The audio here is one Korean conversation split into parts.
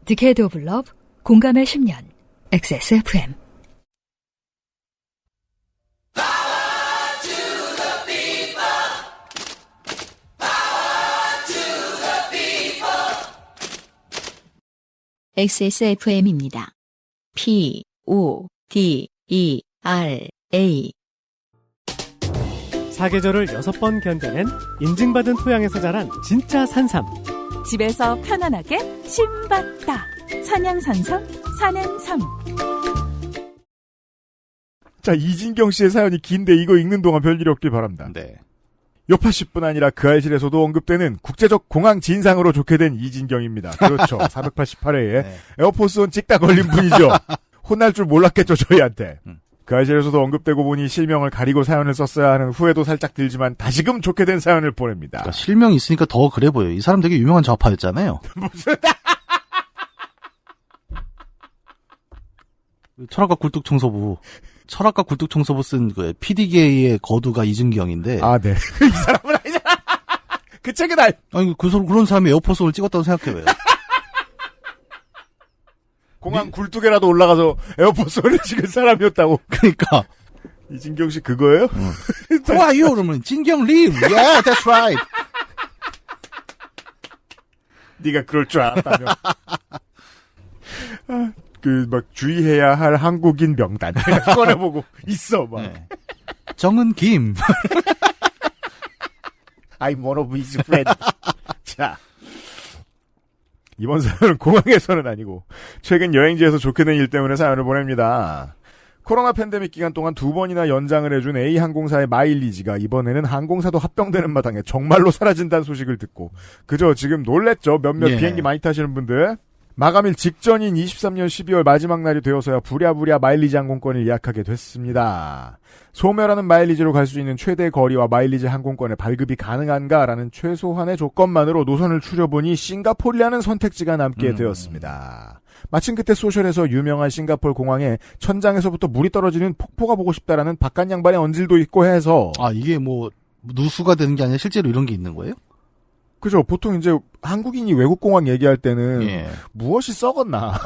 디케이드 오브 러브, 공감의 10년, XSFM. XSFM입니다. PODERA 사계절을 6번 견뎌낸 인증받은 토양에서 자란 진짜 산삼. 집에서 편안하게 심봤다. 산양산삼, 산행삼. 자, 이진경 씨의 사연이 긴데 이거 읽는 동안 별일이 없길 바랍니다. 네. 요파씨뿐 아니라 그 알실에서도 언급되는 국제적 공항 진상으로 좋게 된 이진경입니다. 그렇죠. 488회에 네. 에어포스원 찍다 걸린 분이죠. 혼날 줄 몰랐겠죠, 저희한테. 그 알실에서도 언급되고 보니 실명을 가리고 사연을 썼어야 하는 후회도 살짝 들지만 다시금 좋게 된 사연을 보냅니다. 그러니까 실명이 있으니까 더 그래 보여요. 이 사람 되게 유명한 좌파였잖아요. 무슨 철학과 굴뚝청소부. 철학과 굴뚝청소부 쓴 그 PD계의 거두가 이준경인데. 아, 네. 이 사람은 아니잖아. 그 책은 아니, 그런 사람이 에어포스를 찍었다고 생각해봐요. 공항 굴뚝에라도 올라가서 에어포스를 찍은 사람이었다고. 그러니까. 이진경 씨 그거예요? Who are you? 그러면 진경 림. Yeah, that's right. 네가 그럴 줄 알았다며. 막 주의해야 할 한국인 명단 꺼내보고 있어 막. 네. 정은 김. I'm one of his friends. 자, 이번 사연은 공항에서는 아니고 최근 여행지에서 좋게 된 일 때문에 사연을 보냅니다. 코로나 팬데믹 기간 동안 2번이나 연장을 해준 A항공사의 마일리지가 이번에는 항공사도 합병되는 마당에 정말로 사라진다는 소식을 듣고 그저 지금 놀랬죠. 몇몇 예. 비행기 많이 타시는 분들. 마감일 직전인 23년 12월 마지막 날이 되어서야 부랴부랴 마일리지 항공권을 예약하게 됐습니다. 소멸하는 마일리지로 갈 수 있는 최대 거리와 마일리지 항공권의 발급이 가능한가라는 최소한의 조건만으로 노선을 추려보니 싱가포르라는 선택지가 남게 되었습니다. 마침 그때 소셜에서 유명한 싱가포르 공항에 천장에서부터 물이 떨어지는 폭포가 보고 싶다라는 바깥 양반의 언질도 있고 해서 아, 이게 뭐 누수가 되는 게 아니라 실제로 이런 게 있는 거예요? 그죠. 보통 이제 한국인이 외국 공항 얘기할 때는 예. 무엇이 썩었나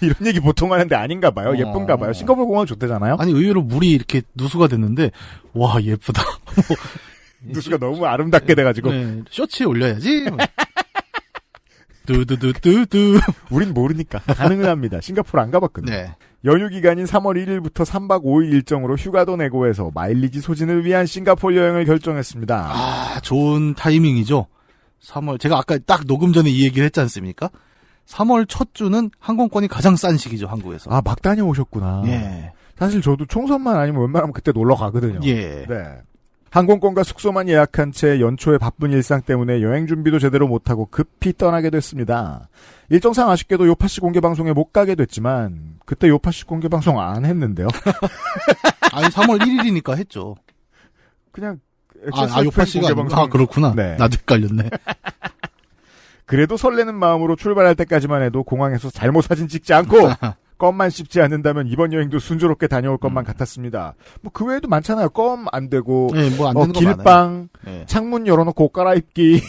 이런 얘기 보통 하는데 아닌가 봐요. 예쁜가 봐요. 싱가포르 공항 좋대잖아요. 아니, 의외로 물이 이렇게 누수가 됐는데 와, 예쁘다. 누수가 너무 아름답게 돼가지고 네, 쇼츠에 올려야지. 뚜두두두두. 우린 모르니까 가능은 합니다. 싱가포르 안 가봤거든요. 네. 연휴 기간인 3월 1일부터 3박 5일 일정으로 휴가도 내고 해서 마일리지 소진을 위한 싱가포르 여행을 결정했습니다. 아, 좋은 타이밍이죠. 3월, 제가 아까 딱 녹음 전에 이 얘기를 했지 않습니까? 3월 첫 주는 항공권이 가장 싼 시기죠, 한국에서. 아, 막 다녀오셨구나. 예. 사실 저도 총선만 아니면 웬만하면 그때 놀러 가거든요. 예. 네. 항공권과 숙소만 예약한 채 연초의 바쁜 일상 때문에 여행 준비도 제대로 못하고 급히 떠나게 됐습니다. 일정상 아쉽게도 요파씨 공개방송에 못 가게 됐지만 그때 요파씨 공개방송 안 했는데요. 아니, 3월 1일이니까 했죠. 그냥 요파씨가 공개방송. 아, 그렇구나. 네. 나도 헷갈렸네. 그래도 설레는 마음으로 출발할 때까지만 해도 공항에서 잘못 사진 찍지 않고 껌만 씹지 않는다면 이번 여행도 순조롭게 다녀올 것만 같았습니다. 뭐 그 외에도 많잖아요. 껌 안 되고 네, 뭐 안 되는 거 길빵, 많아요. 네. 창문 열어놓고 옷 갈아입기.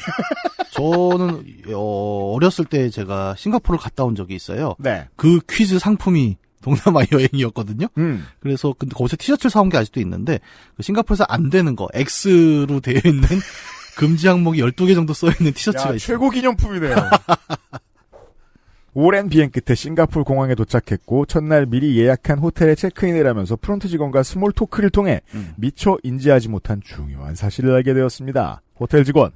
저는 어렸을 때 제가 싱가포르를 갔다 온 적이 있어요. 네. 그 퀴즈 상품이 동남아 여행이었거든요. 그래서 근데 거기서 티셔츠를 사온 게 아직도 있는데 그 싱가포르에서 안 되는 거 X로 되어 있는 금지 항목이 12개 정도 써 있는 티셔츠가 있어요. 최고 기념품이네요. 오랜 비행 끝에 싱가포르 공항에 도착했고 첫날 미리 예약한 호텔에 체크인을 하면서 프론트 직원과 스몰 토크를 통해 미처 인지하지 못한 중요한 사실을 알게 되었습니다. 호텔 직원.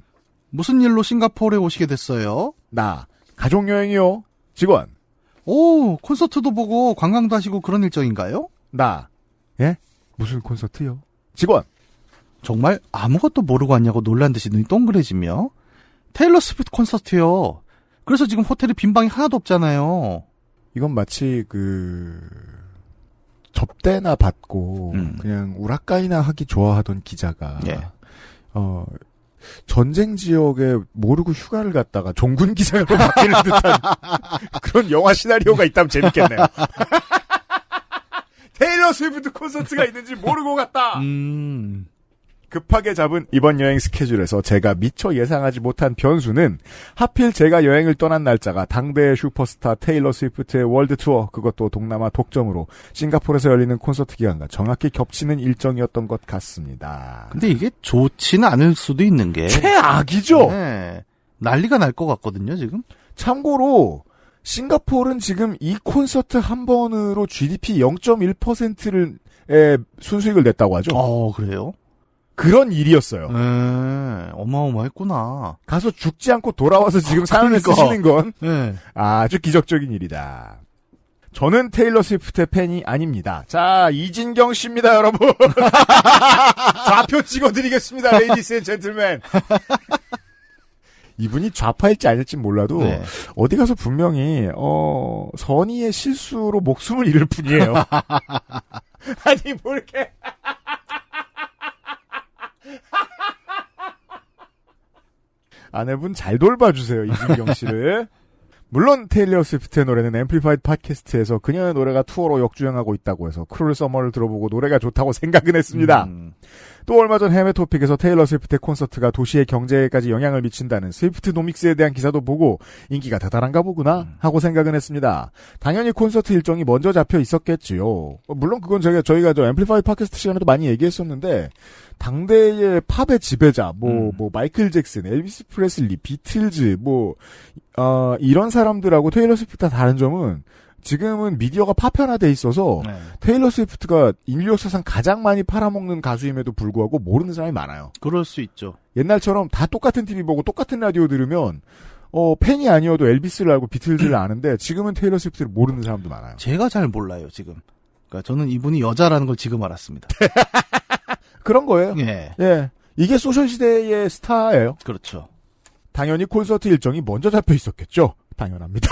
무슨 일로 싱가포르에 오시게 됐어요? 나. 가족여행이요. 직원. 오, 콘서트도 보고 관광도 하시고 그런 일정인가요? 나. 예? 무슨 콘서트요? 직원. 정말 아무것도 모르고 왔냐고 놀란 듯이 눈이 동그래지며 테일러 스위프트 콘서트요. 그래서 지금 호텔에 빈 방이 하나도 없잖아요. 이건 마치 접대나 받고 그냥 우라카이나 하기 좋아하던 기자가 예. 전쟁 지역에 모르고 휴가를 갔다가 종군 기자로 바뀌는 듯한 그런 영화 시나리오가 있다면 재밌겠네요. 테일러 스위프트 콘서트가 있는지 모르고 갔다. 급하게 잡은 이번 여행 스케줄에서 제가 미처 예상하지 못한 변수는 하필 제가 여행을 떠난 날짜가 당대의 슈퍼스타 테일러 스위프트의 월드 투어, 그것도 동남아 독점으로 싱가포르에서 열리는 콘서트 기간과 정확히 겹치는 일정이었던 것 같습니다. 근데 이게 좋지는 않을 수도 있는 게 최악이죠. 네. 난리가 날 것 같거든요, 지금. 참고로 싱가포르는 지금 이 콘서트 한 번으로 GDP 0.1%를 순수익을 냈다고 하죠. 그래요? 그런 일이었어요. 어마어마했구나. 가서 죽지 않고 돌아와서 지금 사연을 그러니까. 쓰시는 건 네. 아주 기적적인 일이다. 저는 테일러 스위프트의 팬이 아닙니다. 자, 이진경 씨입니다, 여러분. 좌표 찍어드리겠습니다, 레이디스 앤 젠틀맨. 이분이 좌파일지 아닐지 몰라도 네. 어디 가서 분명히 선의의 실수로 목숨을 잃을 뿐이에요. 아니 뭐 이렇게 아내분 잘 돌봐주세요, 이진경 씨를. 물론 테일러 스위프트의 노래는 앰플리파이드 팟캐스트에서 그녀의 노래가 투어로 역주행하고 있다고 해서 크룰 서머를 들어보고 노래가 좋다고 생각은 했습니다. 또 얼마 전 해외 토픽에서 테일러 스위프트의 콘서트가 도시의 경제에까지 영향을 미친다는 스위프트 노믹스에 대한 기사도 보고 인기가 대단한가 보구나 하고 생각은 했습니다. 당연히 콘서트 일정이 먼저 잡혀 있었겠지요. 물론 그건 저희가 저 앰플리파이드 팟캐스트 시간에도 많이 얘기했었는데 당대의 팝의 지배자, 마이클 잭슨, 엘비스 프레슬리, 비틀즈, 이런 사람들하고 테일러 스위프트가 다른 점은 지금은 미디어가 파편화돼 있어서 테일러 스위프트가 인류 역사상 가장 많이 팔아먹는 가수임에도 불구하고 모르는 사람이 많아요. 그럴 수 있죠. 옛날처럼 다 똑같은 TV 보고 똑같은 라디오 들으면 팬이 아니어도 엘비스를 알고 비틀즈를 아는데 지금은 테일러 스위프트를 모르는 사람도 많아요. 제가 잘 몰라요, 지금. 그러니까 저는 이분이 여자라는 걸 지금 알았습니다. 그런 거예요. 예. 예. 이게 소셜시대의 스타예요. 그렇죠. 당연히 콘서트 일정이 먼저 잡혀 있었겠죠. 당연합니다.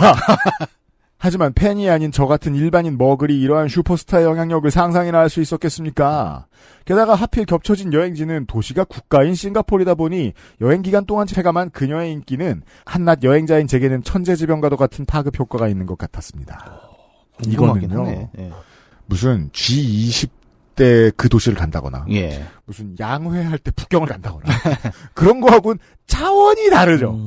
하지만 팬이 아닌 저 같은 일반인 머글이 이러한 슈퍼스타의 영향력을 상상이나 할 수 있었겠습니까? 게다가 하필 겹쳐진 여행지는 도시가 국가인 싱가포르이다 보니 여행 기간 동안 체감한 그녀의 인기는 한낱 여행자인 제게는 천재지변과도 같은 파급 효과가 있는 것 같았습니다. 이거는요. 예. 무슨 G20 때 그 도시를 간다거나 예. 무슨 양회할 때 북경을 간다거나 그런 거하고는 차원이 다르죠.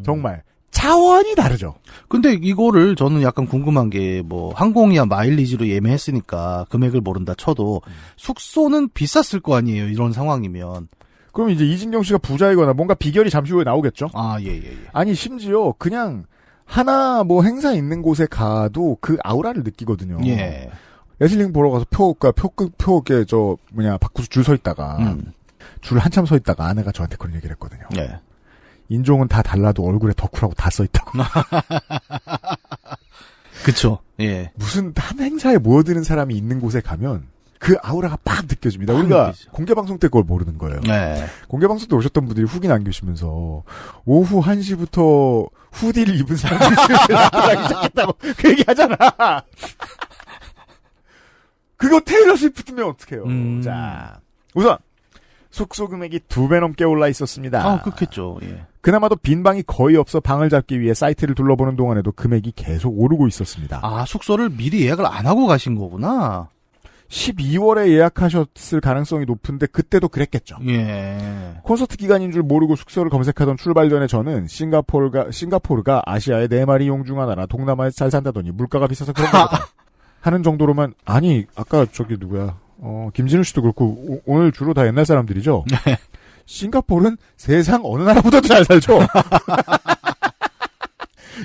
정말 차원이 다르죠. 근데 이거를 저는 약간 궁금한 게 항공이야 마일리지로 예매했으니까 금액을 모른다 쳐도 숙소는 비쌌을 거 아니에요. 이런 상황이면. 그럼 이제 이진경 씨가 부자이거나 뭔가 비결이 잠시 후에 나오겠죠? 예. 아니 심지어 그냥 하나 행사 있는 곳에 가도 그 아우라를 느끼거든요. 예. 레슬링 보러 가서 바꾸서 줄 서 있다가 줄 한참 서 있다가 아내가 저한테 그런 얘기를 했거든요. 예. 인종은 다 달라도 얼굴에 덕후라고 다 써 있다고. 그쵸. 예. 무슨 한 행사에 모여드는 사람이 있는 곳에 가면 그 아우라가 빡 느껴집니다. 우리가 공개방송 때 그걸 모르는 거예요. 네. 공개방송 때 오셨던 분들이 후기 남기시면서 오후 1시부터 후디를 입은 사람들이 나타나기 시작했다고 그 얘기 하잖아. 그거 테일러 스위프트면 어떡해요. 자, 우선 숙소 금액이 2배 넘게 올라 있었습니다. 그렇겠죠. 예. 그나마도 빈 방이 거의 없어 방을 잡기 위해 사이트를 둘러보는 동안에도 금액이 계속 오르고 있었습니다. 숙소를 미리 예약을 안 하고 가신 거구나. 12월에 예약하셨을 가능성이 높은데 그때도 그랬겠죠. 예. 콘서트 기간인 줄 모르고 숙소를 검색하던 출발 전에 저는 싱가포르가 아시아의 4마리 용 중 하나라 동남아에서 잘 산다더니 물가가 비싸서 그런가 보다 하는 정도로만 아까 누구야 김진우 씨도 그렇고 오늘 주로 다 옛날 사람들이죠. 네. 싱가포르는 세상 어느 나라보다도 잘 살죠.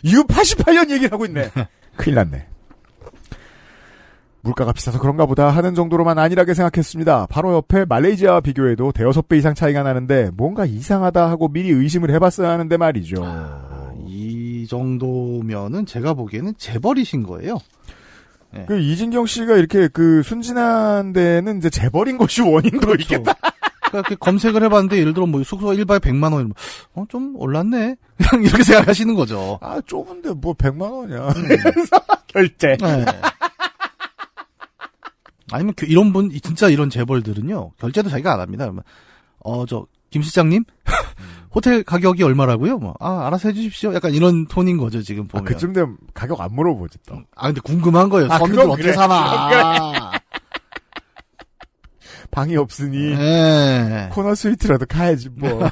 이후 88년 얘기를 하고 있네. 큰일 났네. 물가가 비싸서 그런가 보다 하는 정도로만 안일하게 생각했습니다. 바로 옆에 말레이시아와 비교해도 대여섯 배 이상 차이가 나는데 뭔가 이상하다 하고 미리 의심을 해봤어야 하는데 말이죠. 이 정도면은 제가 보기에는 재벌이신 거예요. 네. 이진경 씨가 이렇게 순진한 데는 이제 재벌인 것이 원인도 그렇죠. 있겠다. 그러니까 검색을 해봤는데 예를 들어 숙소 1박에 100만 원 좀 올랐네. 그냥 이렇게 생각하시는 거죠. 좁은데 100만 원이야. 결제. 네. 아니면 이런 분 진짜 이런 재벌들은요 결제도 자기가 안 합니다. 그러면 김 실장님 호텔 가격이 얼마라고요? 알아서 해주십시오. 약간 이런 톤인 거죠 지금 보면. 그쯤 되면 가격 안 물어보지 또. 근데 궁금한 거예요. 서민들 어떻게 그래. 사나. 방이 없으니 예. 코너 스위트라도 가야지 뭐.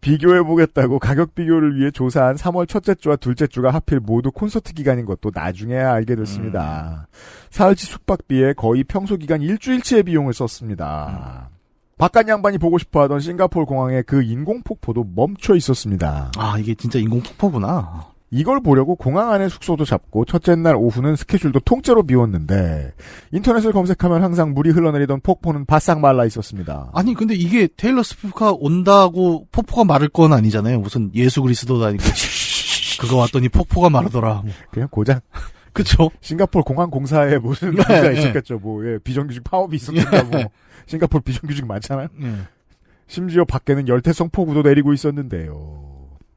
비교해보겠다고 가격 비교를 위해 조사한 3월 첫째 주와 둘째 주가 하필 모두 콘서트 기간인 것도 나중에야 알게 됐습니다. 사흘치 숙박비에 거의 평소 기간 일주일치의 비용을 썼습니다. 바깥 양반이 보고 싶어하던 싱가포르 공항의 그 인공폭포도 멈춰 있었습니다. 아, 이게 진짜 인공폭포구나. 이걸 보려고 공항 안에 숙소도 잡고 첫째 날 오후는 스케줄도 통째로 비웠는데 인터넷을 검색하면 항상 물이 흘러내리던 폭포는 바싹 말라 있었습니다. 아니, 근데 이게 테일러 스위프트가 온다고 폭포가 마를 건 아니잖아요. 무슨 예수 그리스도도 아니고. 그거 왔더니 폭포가 마르더라. 뭐. 그냥 고장. 그쵸? 싱가포르 공항 공사에 무슨 문제가 있었겠죠. 뭐, 예, 비정규직 파업이 있었겠다. 뭐. 싱가포르 비정규직 많잖아요. 심지어 밖에는 열태성 폭우도 내리고 있었는데요.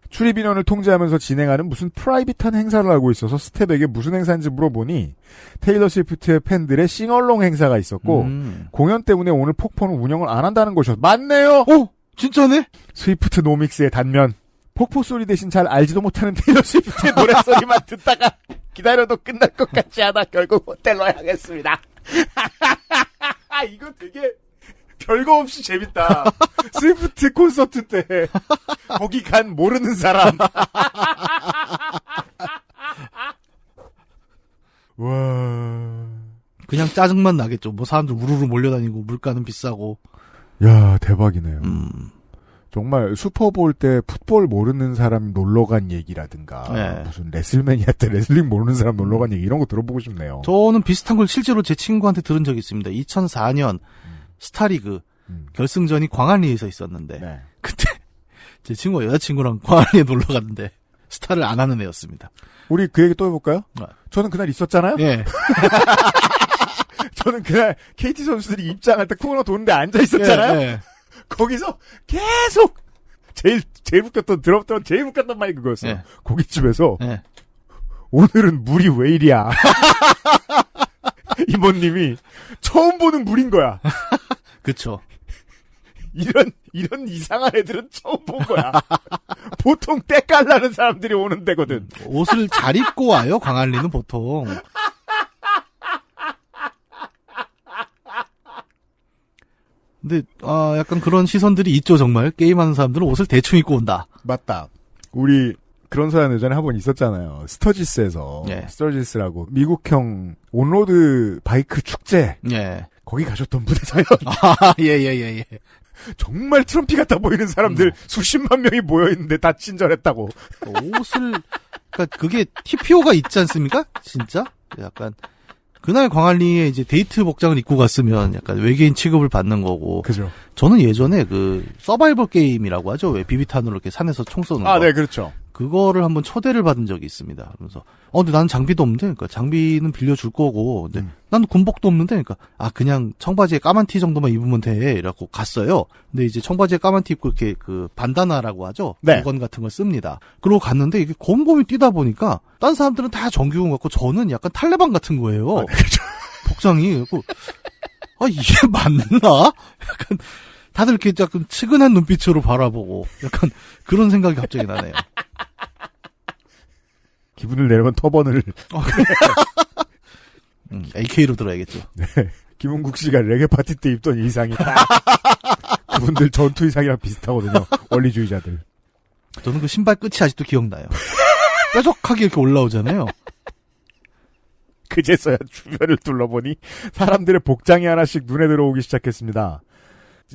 출입 인원을 통제하면서 진행하는 무슨 프라이빗한 행사를 하고 있어서 스텝에게 무슨 행사인지 물어보니 테일러 스위프트의 팬들의 싱얼롱 행사가 있었고 공연 때문에 오늘 폭포는 운영을 안 한다는 것이었. 맞네요. 진짜네? 스위프트 노믹스의 단면. 폭포 소리 대신 잘 알지도 못하는 테일러 스위프트의 노래소리만 듣다가 기다려도 끝날 것 같지 않아 결국 호텔로 향했습니다. 이거 되게 별거 없이 재밌다. 스위프트 콘서트 때 거기 간 모르는 사람. 와. 그냥 짜증만 나겠죠. 뭐 사람들 우르르 몰려다니고 물가는 비싸고. 야, 대박이네요. 정말 슈퍼볼 때 풋볼 모르는 사람 놀러 간 얘기라든가 네. 무슨 레슬매니아 때 레슬링 모르는 사람 놀러 간 얘기 이런 거 들어보고 싶네요. 저는 비슷한 걸 실제로 제 친구한테 들은 적이 있습니다. 2004년 스타리그 결승전이 광안리에서 있었는데 네. 그때 제 친구가 여자친구랑 광안리에 놀러 갔는데 스타를 안 하는 애였습니다. 우리 그 얘기 또 해볼까요? 저는 그날 있었잖아요. 예. 저는 그날 KT 선수들이 입장할 때 코너 도는데 앉아 있었잖아요. 예. 거기서 계속 제일 웃겼던 드럽던 제일 웃겼던 말이 그거였어요. 예. 고깃집에서 예. 오늘은 물이 왜 이리야? 이모님이 처음 보는 물인 거야. 그쵸. 이런 이상한 애들은 처음 본 거야. 보통 때 깔라는 사람들이 오는 데거든. 옷을 잘 입고 와요, 광안리는 보통. 근데, 약간 그런 시선들이 있죠, 정말. 게임하는 사람들은 옷을 대충 입고 온다. 맞다. 우리 그런 사연 예전에 한 번 있었잖아요. 스터지스에서. 예. 스터지스라고 미국형 온로드 바이크 축제. 예. 거기 가셨던 분의 사연. 예. 정말 트럼피 같아 보이는 사람들 수십만 명이 모여있는데 다 친절했다고. 그러니까 그게 TPO가 있지 않습니까? 진짜? 약간, 그날 광안리에 이제 데이트 복장을 입고 갔으면 약간 외계인 취급을 받는 거고. 그죠. 저는 예전에 그 서바이벌 게임이라고 하죠. 왜 비비탄으로 이렇게 산에서 총 쏘는 거. 네, 그렇죠. 그거를 한번 초대를 받은 적이 있습니다. 그래서 근데 나는 장비도 없는데, 그러니까 장비는 빌려줄 거고, 근데 나는 군복도 없는데, 그러니까 그냥 청바지에 까만 티 정도만 입으면 돼, 이라고 갔어요. 근데 이제 청바지에 까만 티 입고 이렇게 그 반다나라고 하죠. 네. 물건 같은 걸 씁니다. 그러고 갔는데 이게 곰곰이 뛰다 보니까 딴 사람들은 다 정규군 같고 저는 약간 탈레반 같은 거예요. 그렇죠. 복장이. 그래고 이게 맞나? 약간 다들 이렇게 약간 측은한 눈빛으로 바라보고 약간 그런 생각이 갑자기 나네요. 기분을 내려면 터번을. AK로 들어야겠죠. 네. 김은국 씨가 레게 파티 때 입던 의상이 딱 그분들 전투 의상이랑 비슷하거든요. 원리주의자들. 저는 그 신발 끝이 아직도 기억나요. 뾰족하게 이렇게 올라오잖아요. 그제서야 주변을 둘러보니 사람들의 복장이 하나씩 눈에 들어오기 시작했습니다.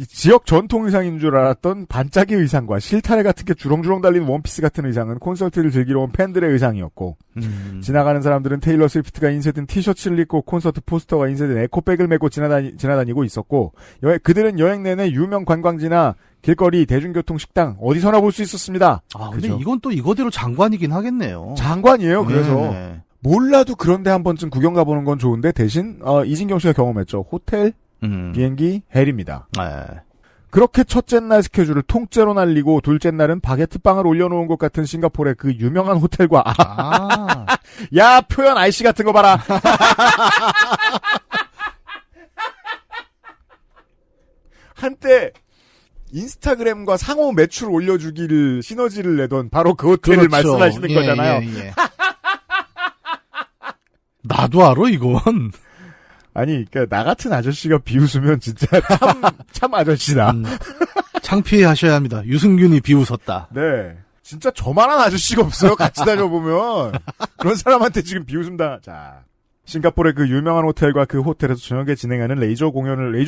지역 전통 의상인 줄 알았던 반짝이 의상과 실타래 같은 게 주렁주렁 달린 원피스 같은 의상은 콘서트를 즐기러 온 팬들의 의상이었고 지나가는 사람들은 테일러 스위프트가 인쇄된 티셔츠를 입고 콘서트 포스터가 인쇄된 에코백을 메고 지나다니고 있었고 그들은 여행 내내 유명 관광지나 길거리, 대중교통, 식당 어디서나 볼 수 있었습니다. 근데 그죠? 이건 또 이거대로 장관이긴 하겠네요. 장관이에요. 그래서 네. 몰라도 그런데 한 번쯤 구경 가보는 건 좋은데 대신 이진경 씨가 경험했죠. 호텔, 비행기, 헬입니다. 네. 그렇게 첫째 날 스케줄을 통째로 날리고 둘째 날은 바게트빵을 올려놓은 것 같은 싱가포르의 그 유명한 호텔과 야 표현 아이씨 같은 거 봐라. 한때 인스타그램과 상호 매출 올려주기를 시너지를 내던 바로 그 호텔을 그렇죠. 말씀하시는 거잖아요. 예. 나도 알아 이건. 아니, 그러니까 나 같은 아저씨가 비웃으면 진짜 참 아저씨다. 창피해 하셔야 합니다. 유승균이 비웃었다. 네. 진짜 저만한 아저씨가 없어요. 같이 다녀보면. 그런 사람한테 지금 비웃음다. 자. 싱가포르의 그 유명한 호텔과 그 호텔에서 저녁에 진행하는 레이저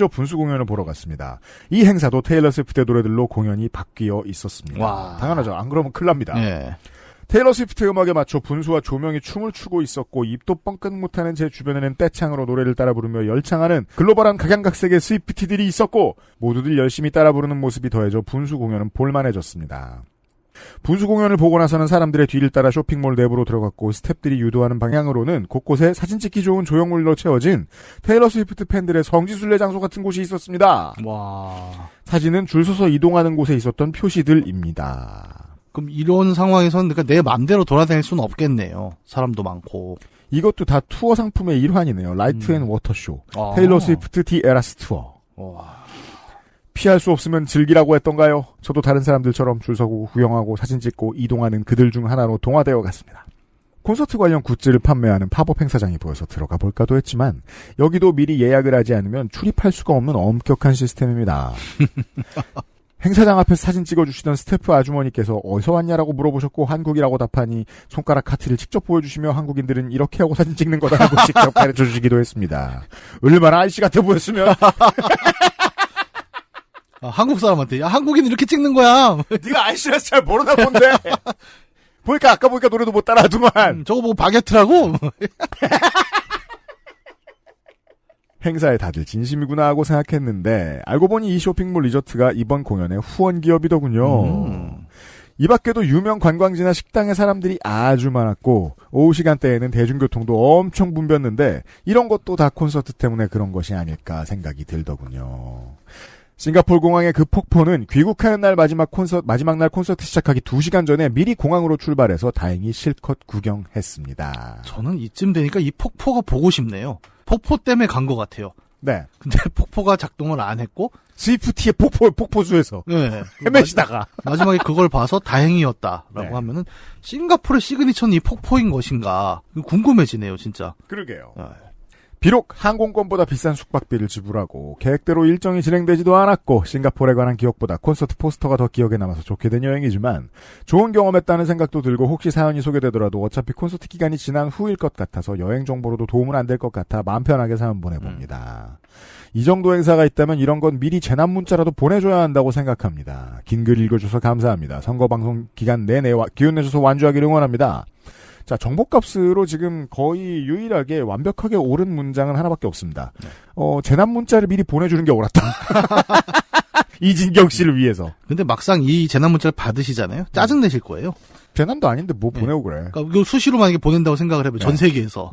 분수 공연을 보러 갔습니다. 이 행사도 테일러 스위프트의 노래들로 공연이 바뀌어 있었습니다. 와. 당연하죠. 안 그러면 큰일 납니다. 네. 테일러 스위프트 음악에 맞춰 분수와 조명이 춤을 추고 있었고 입도 뻥끗 못하는 제 주변에는 떼창으로 노래를 따라 부르며 열창하는 글로벌한 각양각색의 스위프티들이 있었고 모두들 열심히 따라 부르는 모습이 더해져 분수 공연은 볼만해졌습니다. 분수 공연을 보고 나서는 사람들의 뒤를 따라 쇼핑몰 내부로 들어갔고 스태프들이 유도하는 방향으로는 곳곳에 사진 찍기 좋은 조형물로 채워진 테일러 스위프트 팬들의 성지순례 장소 같은 곳이 있었습니다. 와. 사진은 줄 서서 이동하는 곳에 있었던 표시들입니다. 그럼 이런 상황에서는 그러니까 내 맘대로 돌아다닐 수는 없겠네요. 사람도 많고. 이것도 다 투어 상품의 일환이네요. 라이트 앤 워터쇼. 아. 테일러 스위프트 디 에라스 투어. 와. 피할 수 없으면 즐기라고 했던가요? 저도 다른 사람들처럼 줄 서고 구경하고 사진 찍고 이동하는 그들 중 하나로 동화되어 갔습니다. 콘서트 관련 굿즈를 판매하는 팝업 행사장이 보여서 들어가 볼까도 했지만 여기도 미리 예약을 하지 않으면 출입할 수가 없는 엄격한 시스템입니다. 행사장 앞에서 사진 찍어주시던 스태프 아주머니께서 어디서 왔냐라고 물어보셨고 한국이라고 답하니 손가락 카트를 직접 보여주시며 한국인들은 이렇게 하고 사진 찍는 거다라고 직접 가르쳐주시기도 했습니다. 얼마나 아이씨 같아 보였으면. 한국 사람한테 야 한국인 이렇게 찍는 거야. 네가 아이씨라서 잘 모르나 본데. 보니까 아까 보니까 노래도 못 따라하더만. 저거 보고 바게트라고? 행사에 다들 진심이구나 하고 생각했는데 알고 보니 이 쇼핑몰 리조트가 이번 공연의 후원 기업이더군요. 이 밖에도 유명 관광지나 식당에 사람들이 아주 많았고 오후 시간대에는 대중교통도 엄청 붐볐는데 이런 것도 다 콘서트 때문에 그런 것이 아닐까 생각이 들더군요. 싱가포르 공항의 그 폭포는 귀국하는 날 마지막 날 콘서트 시작하기 2시간 전에 미리 공항으로 출발해서 다행히 실컷 구경했습니다. 저는 이쯤 되니까 이 폭포가 보고 싶네요. 폭포 때문에 간 것 같아요. 네. 근데 폭포가 작동을 안 했고 스위프티의 폭포수에서 네. 헤매시다가 마지막에 그걸 봐서 다행이었다라고 네. 하면은 싱가포르의 시그니처는 이 폭포인 것인가 궁금해지네요, 진짜. 그러게요. 네. 비록 항공권보다 비싼 숙박비를 지불하고 계획대로 일정이 진행되지도 않았고 싱가포르에 관한 기억보다 콘서트 포스터가 더 기억에 남아서 좋게 된 여행이지만 좋은 경험했다는 생각도 들고 혹시 사연이 소개되더라도 어차피 콘서트 기간이 지난 후일 것 같아서 여행 정보로도 도움은 안 될 것 같아 마음 편하게 사연 보내봅니다. 이 정도 행사가 있다면 이런 건 미리 재난 문자라도 보내줘야 한다고 생각합니다. 긴 글 읽어줘서 감사합니다. 선거방송 기간 내내 기운 내줘서 완주하기를 응원합니다. 자, 정보값으로 지금 거의 유일하게 완벽하게 옳은 문장은 하나밖에 없습니다. 재난 문자를 미리 보내주는 게 옳았다. 이진경 씨를 위해서. 근데 막상 이 재난 문자를 받으시잖아요. 짜증 내실 거예요. 재난도 아닌데 뭐 보내고 그래. 그러니까 이거 수시로 만약에 보낸다고 생각을 해보면 네. 전 세계에서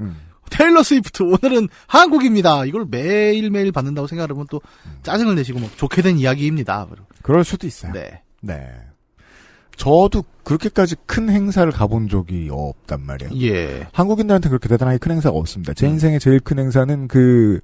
테일러 스위프트 오늘은 한국입니다. 이걸 매일매일 받는다고 생각을 하면 또 짜증을 내시고 뭐 좋게 된 이야기입니다. 그럴 수도 있어요. 네. 네. 저도 그렇게까지 큰 행사를 가본 적이 없단 말이에요. 예. 한국인들한테 그렇게 대단하게 큰 행사가 없습니다. 제 인생의 제일 큰 행사는 그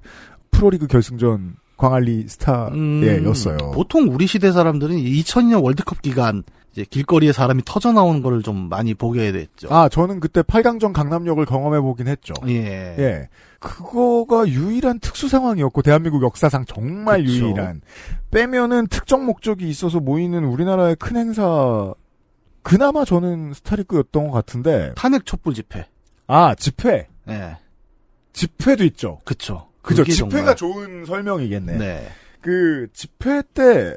프로리그 결승전 광안리 스타였어요. 보통 우리 시대 사람들은 2002년 월드컵 기간 이제 길거리에 사람이 터져 나오는 거를 좀 많이 보게 됐죠. 아, 저는 그때 8강전 강남역을 경험해 보긴 했죠. 예. 예. 그거가 유일한 특수 상황이었고 대한민국 역사상 정말 그쵸. 유일한. 빼면은 특정 목적이 있어서 모이는 우리나라의 큰 행사 그나마 저는 스타리그였던 것 같은데. 탄핵 촛불 집회. 아, 집회. 예. 집회도 있죠. 그쵸. 그죠. 그게 집회가 정말... 좋은 설명이겠네. 네. 그 집회 때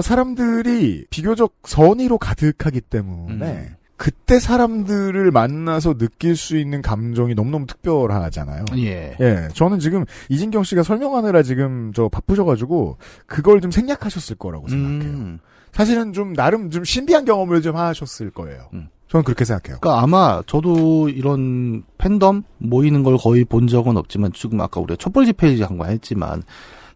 사람들이 비교적 선의로 가득하기 때문에 그때 사람들을 만나서 느낄 수 있는 감정이 너무너무 특별하잖아요. 예. 예. 저는 지금 이진경 씨가 설명하느라 지금 바쁘셔가지고 그걸 좀 생략하셨을 거라고 생각해요. 사실은 좀 나름 좀 신비한 경험을 좀 하셨을 거예요. 저는 그렇게 생각해요. 그러니까 아마 저도 이런 팬덤 모이는 걸 거의 본 적은 없지만 지금 아까 우리가 촛불 집회 한거 했지만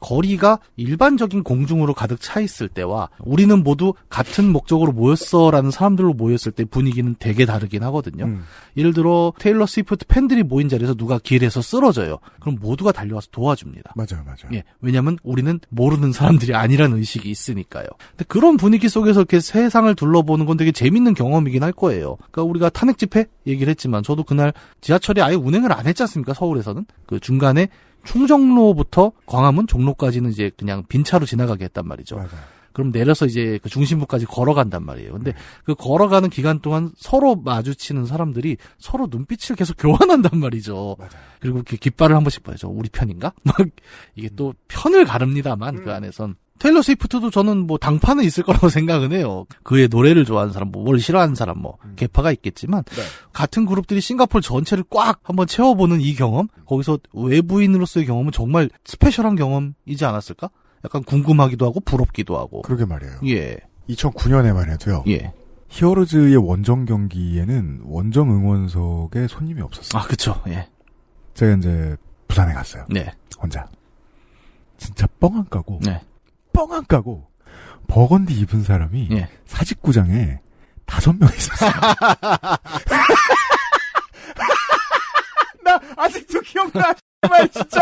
거리가 일반적인 공중으로 가득 차 있을 때와 우리는 모두 같은 목적으로 모였어라는 사람들로 모였을 때 분위기는 되게 다르긴 하거든요. 예를 들어 테일러 스위프트 팬들이 모인 자리에서 누가 길에서 쓰러져요. 그럼 모두가 달려와서 도와줍니다. 맞아요. 예, 왜냐하면 우리는 모르는 사람들이 아니라는 의식이 있으니까요. 근데 그런 분위기 속에서 이렇게 세상을 둘러보는 건 되게 재밌는 경험이긴 할 거예요. 그러니까 우리가 탄핵 집회 얘기를 했지만 저도 그날 지하철이 아예 운행을 안 했지 않습니까? 서울에서는 그 중간에 충정로부터 광화문 종로까지는 이제 그냥 빈차로 지나가게 했단 말이죠. 맞아요. 그럼 내려서 이제 그 중심부까지 걸어간단 말이에요. 근데 그 걸어가는 기간 동안 서로 마주치는 사람들이 서로 눈빛을 계속 교환한단 말이죠. 맞아요. 그리고 이렇게 깃발을 한 번씩 봐야죠. 우리 편인가? 막 이게 또 편을 가릅니다만 그 안에선. 테일러 스위프트도 저는 뭐 당파는 있을 거라고 생각은 해요. 그의 노래를 좋아하는 사람, 뭐 뭘 싫어하는 사람, 뭐 계파가 있겠지만 네. 같은 그룹들이 싱가포르 전체를 꽉 한번 채워보는 이 경험, 거기서 외부인으로서의 경험은 정말 스페셜한 경험이지 않았을까? 약간 궁금하기도 하고 부럽기도 하고. 그러게 말이에요. 예. 2009년에만 해도요. 예. 히어로즈의 원정 경기에는 원정 응원석에 손님이 없었어요. 아, 그쵸. 예. 제가 이제 부산에 갔어요. 네. 혼자. 진짜 뻥 안 까고. 네. 뻥 안 까고. 버건디 입은 사람이 예. 사직구장에 5명 있었어요. 나 아직도 기억나. 정말 진짜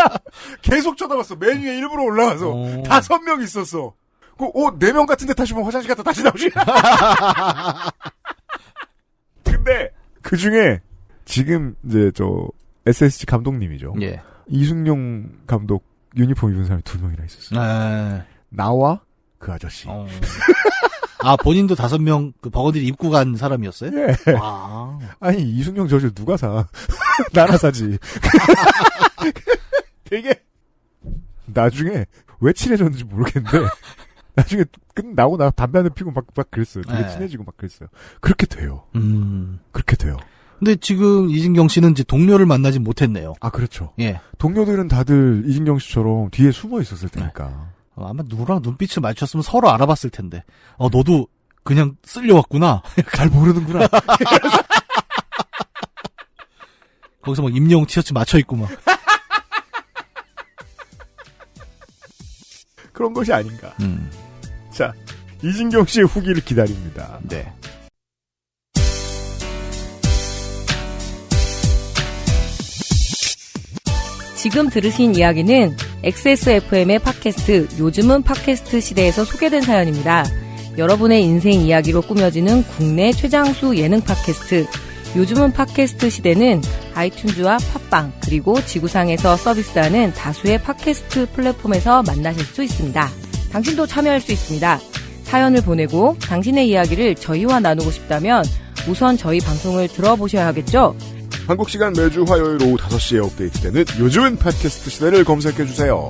계속 쳐다봤어. 메뉴에 일부러 올라가서 5명 있었어. 그 4명 같은데 다시 보면 화장실 갔다 다시 나오시. 근데 그 중에 지금 이제 저 SSG 감독님이죠. 예. 이승용 감독 유니폼 입은 사람이 2명이나 있었어요. 아. 나와 그 아저씨. 아, 본인도 5명 그 버거디를 입고 간 사람이었어요? 예. 아. 아니 이승용 저질 누가 사? 나나 사지. 되게 나중에 왜 친해졌는지 모르겠는데 나중에 끝나고 나 담배 한 대 피고 막 그랬어요. 되게 친해지고 막 그랬어요. 그렇게 돼요. 그렇게 돼요. 근데 지금 이진경 씨는 이제 동료를 만나지 못했네요. 아, 그렇죠. 예. 동료들은 다들 이진경 씨처럼 뒤에 숨어 있었을 테니까. 아마 누구랑 눈빛을 맞췄으면 서로 알아봤을 텐데. 너도 그냥 쓸려왔구나. 잘 모르는구나. 거기서 막 임영웅 티셔츠 맞춰입고 막. 그런 것이 아닌가. 자, 이진경 씨의 후기를 기다립니다. 네. 지금 들으신 이야기는 XSFM의 팟캐스트 요즘은 팟캐스트 시대에서 소개된 사연입니다. 여러분의 인생 이야기로 꾸며지는 국내 최장수 예능 팟캐스트 요즘은 팟캐스트 시대는 아이튠즈와 팟빵 그리고 지구상에서 서비스하는 다수의 팟캐스트 플랫폼에서 만나실 수 있습니다. 당신도 참여할 수 있습니다. 사연을 보내고 당신의 이야기를 저희와 나누고 싶다면 우선 저희 방송을 들어보셔야 하겠죠? 한국 시간 매주 화요일 오후 5시에 업데이트되는 요즘은 팟캐스트 시대를 검색해주세요.